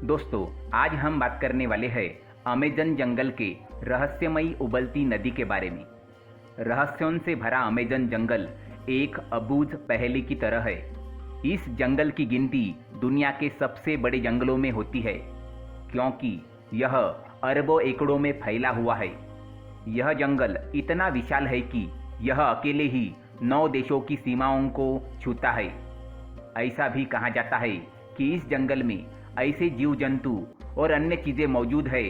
दोस्तों, आज हम बात करने वाले हैं अमेज़न जंगल के रहस्यमयी उबलती नदी के बारे में। रहस्यों से भरा अमेज़न जंगल एक अबूझ पहेली की तरह है। इस जंगल की गिनती दुनिया के सबसे बड़े जंगलों में होती है, क्योंकि यह अरबों एकड़ों में फैला हुआ है। यह जंगल इतना विशाल है कि यह अकेले ही 9 देशों की सीमाओं को छूता है। ऐसा भी कहा जाता है कि इस जंगल में ऐसे जीव जंतु और अन्य चीजें मौजूद है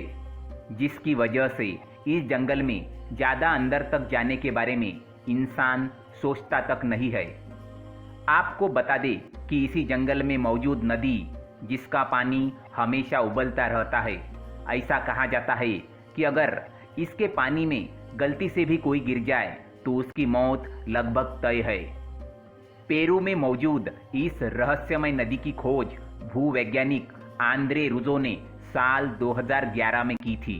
जिसकी वजह से इस जंगल में ज्यादा अंदर तक जाने के बारे में इंसान सोचता तक नहीं है। आपको बता दें कि इसी जंगल में मौजूद नदी जिसका पानी हमेशा उबलता रहता है। ऐसा कहा जाता है कि अगर इसके पानी में गलती से भी कोई गिर जाए तो उसकी मौत लगभग तय है। पेरू में मौजूद इस रहस्यमय नदी की खोज भूवैज्ञानिक आंद्रे रुजो ने साल 2011 में की थी।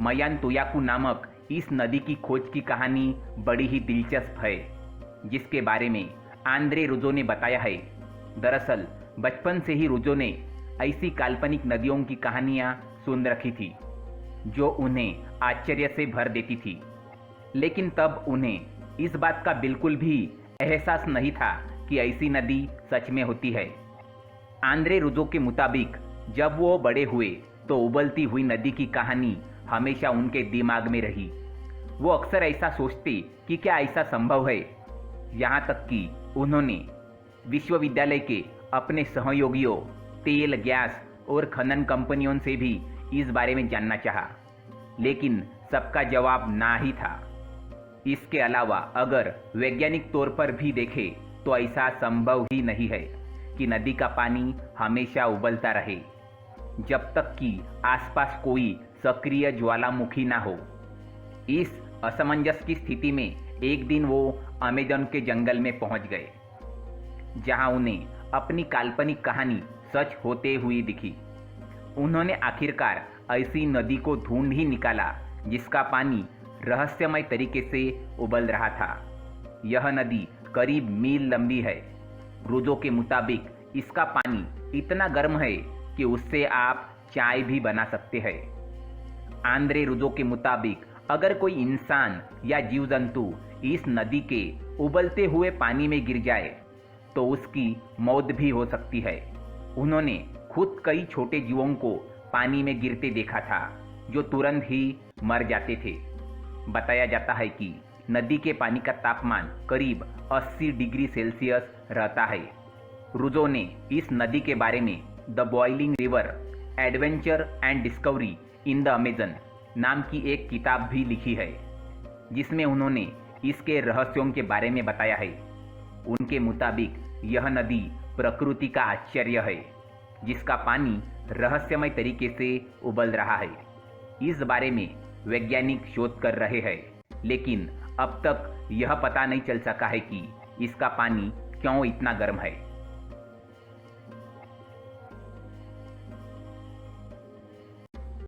मयानतुयाकू नामक इस नदी की खोज की कहानी बड़ी ही दिलचस्प है, जिसके बारे में आंद्रे रुजो ने बताया है। दरअसल बचपन से ही रुजो ने ऐसी काल्पनिक नदियों की कहानियां सुन रखी थी जो उन्हें आश्चर्य से भर देती थी, लेकिन तब उन्हें इस बात का बिल्कुल भी एहसास नहीं था कि ऐसी नदी सच में होती है। आंद्रे रुजो के मुताबिक जब वो बड़े हुए तो उबलती हुई नदी की कहानी हमेशा उनके दिमाग में रही। वो अक्सर ऐसा सोचते कि क्या ऐसा संभव है। यहाँ तक कि उन्होंने विश्वविद्यालय के अपने सहयोगियों, तेल, गैस और खनन कंपनियों से भी इस बारे में जानना चाहा, लेकिन सबका जवाब ना ही था। इसके अलावा अगर वैज्ञानिक तौर पर भी देखें तो ऐसा संभव ही नहीं है कि नदी का पानी हमेशा उबलता रहे जब तक कि आसपास कोई सक्रिय ज्वालामुखी ना हो। इस असमंजस की स्थिति में एक दिन वो अमेज़न के जंगल में पहुंच गए, जहां उन्हें अपनी काल्पनिक कहानी सच होते हुई दिखी। उन्होंने आखिरकार ऐसी नदी को ढूंढ ही निकाला जिसका पानी रहस्यमय तरीके से उबल रहा था। यह नदी करीब मील लंबी है। रुजो के मुताबिक इसका पानी इतना गर्म है कि उससे आप चाय भी बना सकते हैं। आंद्रे रुजो के मुताबिक अगर कोई इंसान या जीव जंतु इस नदी के उबलते हुए पानी में गिर जाए तो उसकी मौत भी हो सकती है। उन्होंने खुद कई छोटे जीवों को पानी में गिरते देखा था जो तुरंत ही मर जाते थे। बताया जाता है कि नदी के पानी का तापमान करीब 80 डिग्री सेल्सियस रहता है। रुजो ने इस नदी के बारे में the boiling river adventure and discovery in the Amazon नाम की एक किताब भी लिखी है, जिसमें उन्होंने इसके रहस्यों के बारे में बताया है। उनके मुताबिक यह नदी प्रकृति का आश्चर्य है, जिसका पानी रहस्यमय तरीके से उबल रहा है। इस बारे में वैज्ञानिक शोध कर रहे हैं, लेकिन अब तक यह पता नहीं चल सका है कि इसका पानी क्यों इतना गर्म है।